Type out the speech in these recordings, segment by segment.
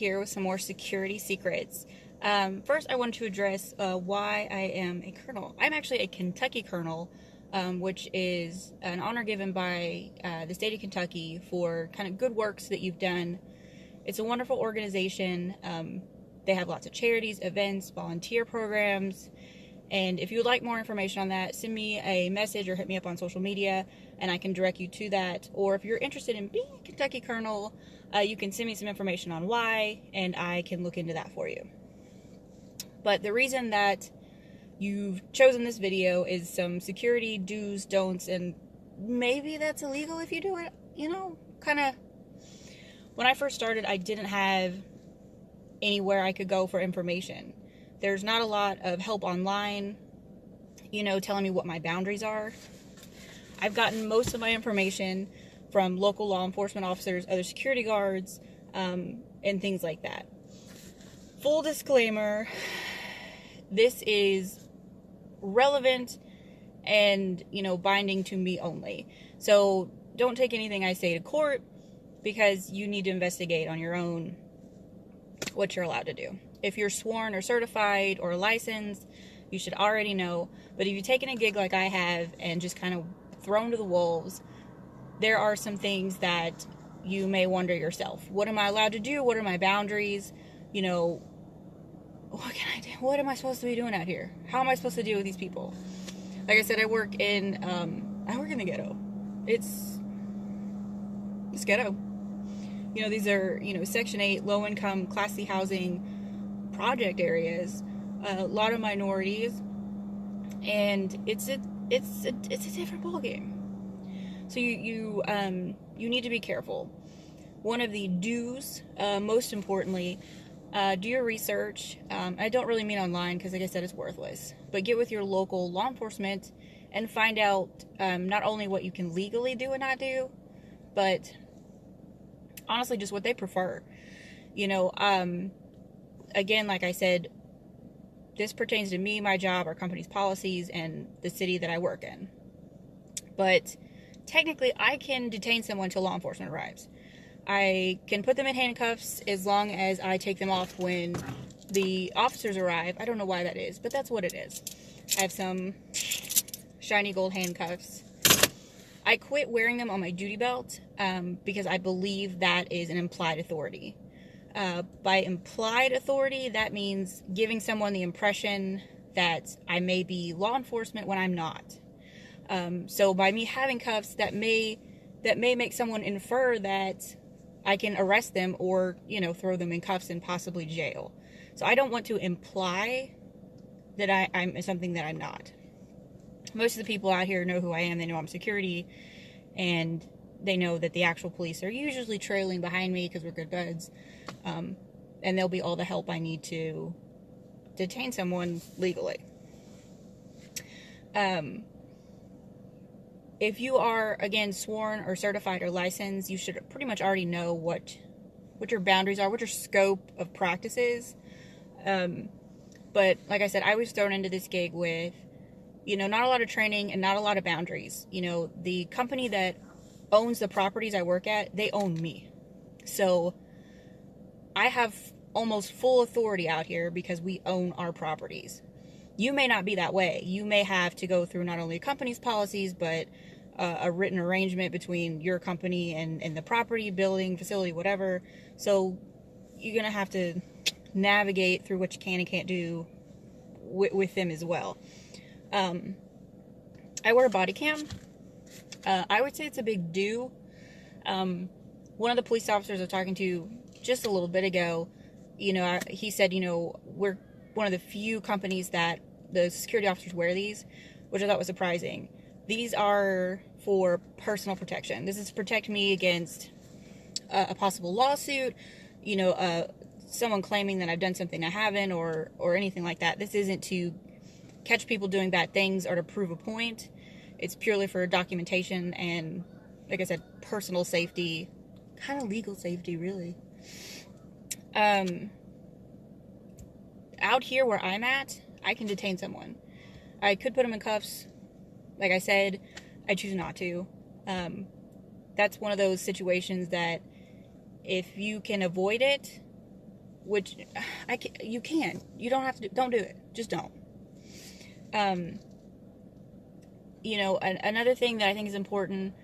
here with some more security secrets. First, I want to address why I am a colonel. I'm actually a Kentucky colonel, which is an honor given by the state of Kentucky for kind of good works that you've done. It's a wonderful organization. They have lots of charities, events, volunteer programs. And if you would like more information on that, send me a message or hit me up on social media and I can direct you to that. Or if you're interested in being a Kentucky colonel, you can send me some information on why and I can look into that for you. But the reason that you've chosen this video is some security do's, don'ts, and maybe that's illegal if you do it, kind of. When I first started, I didn't have anywhere I could go for information. There's not a lot of help online, telling me what my boundaries are. I've gotten most of my information from local law enforcement officers, other security guards, and things like that. Full disclaimer, this is relevant and, binding to me only. So don't take anything I say to court because you need to investigate on your own what you're allowed to do. If you're sworn or certified or licensed, you should already know. But if you've taken a gig like I have and just kind of thrown to the wolves, there are some things that you may wonder yourself. What am I allowed to do? What are my boundaries? What can I do? What am I supposed to be doing out here? How am I supposed to deal with these people? Like I said, I work in the ghetto. It's ghetto. These are, Section 8, low-income, Class C housing project areas, a lot of minorities, and it's a different ballgame. So you need to be careful. One of the do's, most importantly, do your research. I don't really mean online because, like I said, it's worthless. But get with your local law enforcement and find out not only what you can legally do and not do, but honestly just what they prefer. Again, like I said, this pertains to me, my job, our company's policies, and the city that I work in. But technically, I can detain someone till law enforcement arrives. I can put them in handcuffs as long as I take them off when the officers arrive. I don't know why that is, but that's what it is. I have some shiny gold handcuffs. I quit wearing them on my duty belt because I believe that is an implied authority. By implied authority, that means giving someone the impression that I may be law enforcement when I'm not. So by me having cuffs, that may make someone infer that I can arrest them or, throw them in cuffs and possibly jail. So I don't want to imply that I'm something that I'm not. Most of the people out here know who I am. They know I'm security, and they know that the actual police are usually trailing behind me because we're good buds. And they'll be all the help I need to detain someone legally. If you are, again, sworn or certified or licensed, you should pretty much already know what your boundaries are, what your scope of practice is. But like I said, I was thrown into this gig with, not a lot of training and not a lot of boundaries. The company that owns the properties I work at, they own me. So I have almost full authority out here because we own our properties. You may not be that way. You may have to go through not only a company's policies, but a written arrangement between your company and the property, building, facility, whatever. So you're going to have to navigate through what you can and can't do with them as well. I wear a body cam. I would say it's a big do. One of the police officers I was talking to just a little bit ago, he said, we're one of the few companies that the security officers wear these, which I thought was surprising. These are for personal protection. This is to protect me against a possible lawsuit, someone claiming that I've done something I haven't or anything like that. This isn't to catch people doing bad things or to prove a point. It's purely for documentation and, like I said, personal safety, kind of legal safety, really. Out here where I'm at, I can detain someone. I could put them in cuffs. Like I said, I choose not to. That's one of those situations that if you can avoid it, which you can. You don't have to. Don't do it. Just don't. Another thing that I think is important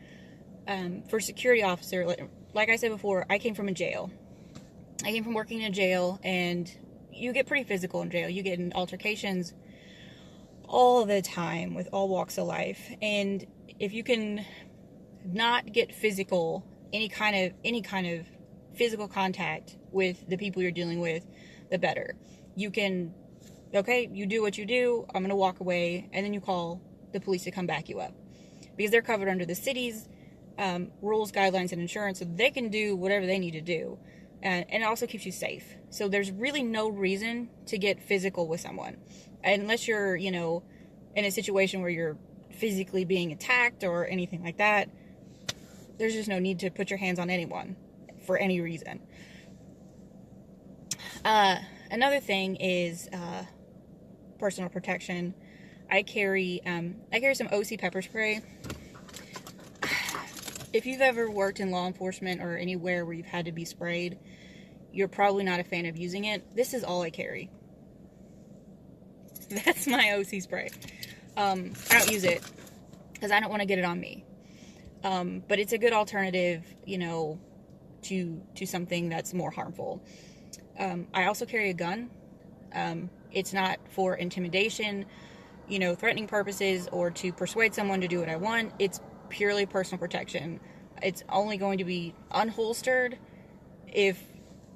for security officer, like I said before, I came from a jail. I came from working in a jail, and you get pretty physical in jail. You get in altercations all the time with all walks of life. And if you can not get physical, any kind of physical contact with the people you're dealing with, the better. You can, okay, you do what you do, I'm going to walk away, and then you call the police to come back you up. Because they're covered under the city's rules, guidelines, and insurance, so they can do whatever they need to do. And it also keeps you safe. So there's really no reason to get physical with someone. Unless you're, in a situation where you're physically being attacked or anything like that, there's just no need to put your hands on anyone for any reason. Another thing is personal protection. I carry some OC pepper spray. If you've ever worked in law enforcement or anywhere where you've had to be sprayed, you're probably not a fan of using it. This is all I carry. That's my OC spray. I don't use it because I don't want to get it on me. But it's a good alternative, to something that's more harmful. I also carry a gun. It's not for intimidation, threatening purposes or to persuade someone to do what I want. It's purely personal protection. It's only going to be unholstered if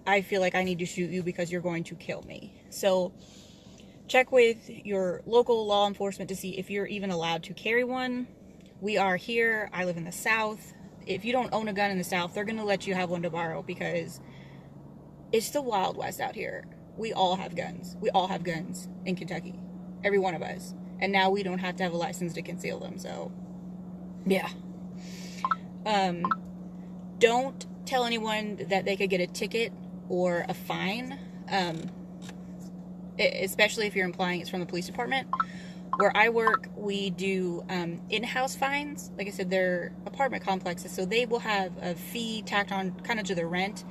I feel like I need to shoot you because you're going to kill me. So check with your local law enforcement to see if you're even allowed to carry one. We are here. I live in the South. If you don't own a gun in the South, they're going to let you have one to borrow because it's the Wild West out here. We all have guns. We all have guns in Kentucky. Every one of us. And now we don't have to have a license to conceal them, so yeah. Don't tell anyone that they could get a ticket or a fine, especially if you're implying it's from the police department. Where I work, we do in-house fines. Like I said, they're apartment complexes, so they will have a fee tacked on kind of to their rent.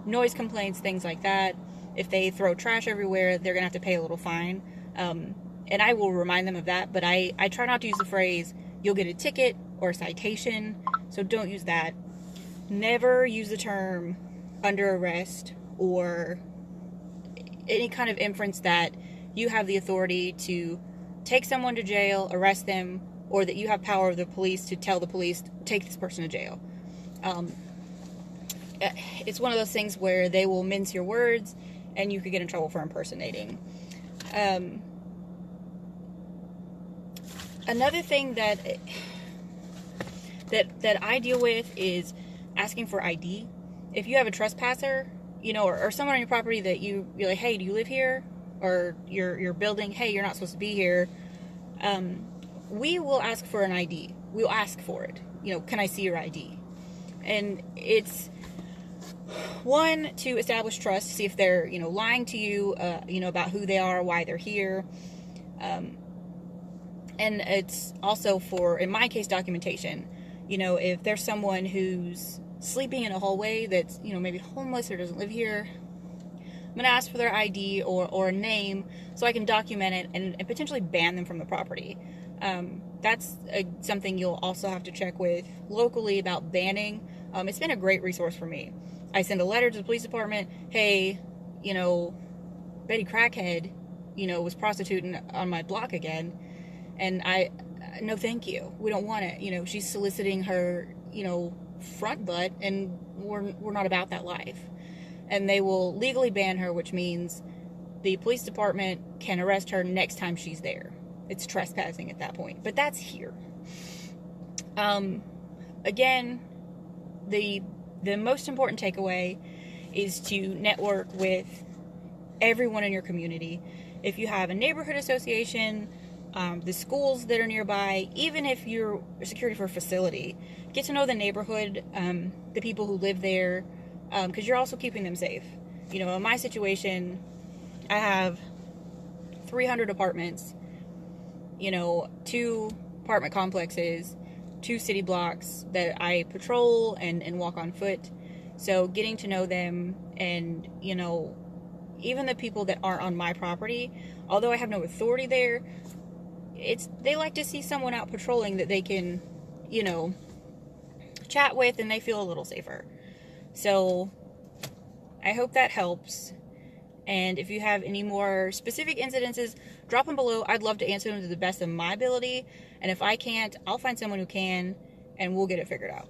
Noise complaints, things like that. If they throw trash everywhere, they're going to have to pay a little fine. And I will remind them of that, but I try not to use the phrase, you'll get a ticket or a citation, so don't use that. Never use the term under arrest or any kind of inference that you have the authority to take someone to jail, arrest them, or that you have power of the police to tell the police, take this person to jail. It's one of those things where they will mince your words and you could get in trouble for impersonating. Another thing that I deal with is asking for ID. If you have a trespasser, or someone on your property that you're like, hey, do you live here? Or your building, hey, you're not supposed to be here. We will ask for an ID. We'll ask for it. Can I see your ID? And it's one, to establish trust, see if they're, lying to you, about who they are, why they're here. And it's also for, in my case, documentation. If there's someone who's sleeping in a hallway that's, maybe homeless or doesn't live here, I'm going to ask for their ID or a name so I can document it and potentially ban them from the property. That's something you'll also have to check with locally about banning. It's been a great resource for me. I send a letter to the police department, hey, Betty Crackhead, was prostituting on my block again. And no thank you. We don't want it. She's soliciting her, front butt, and we're not about that life. And they will legally ban her, which means the police department can arrest her next time she's there. It's trespassing at that point. But that's here. Again, the most important takeaway is to network with everyone in your community. If you have a neighborhood association, the schools that are nearby, even if you're security for a facility, get to know the neighborhood, the people who live there, because you're also keeping them safe. In my situation, I have 300 apartments, 2 apartment complexes, 2 city blocks that I patrol and walk on foot. So getting to know them and, even the people that aren't on my property, although I have no authority there, they like to see someone out patrolling that they can, you know, chat with, and they feel a little safer. So I hope that helps. And if you have any more specific incidences, drop them below. I'd love to answer them to the best of my ability. And if I can't, I'll find someone who can, and we'll get it figured out.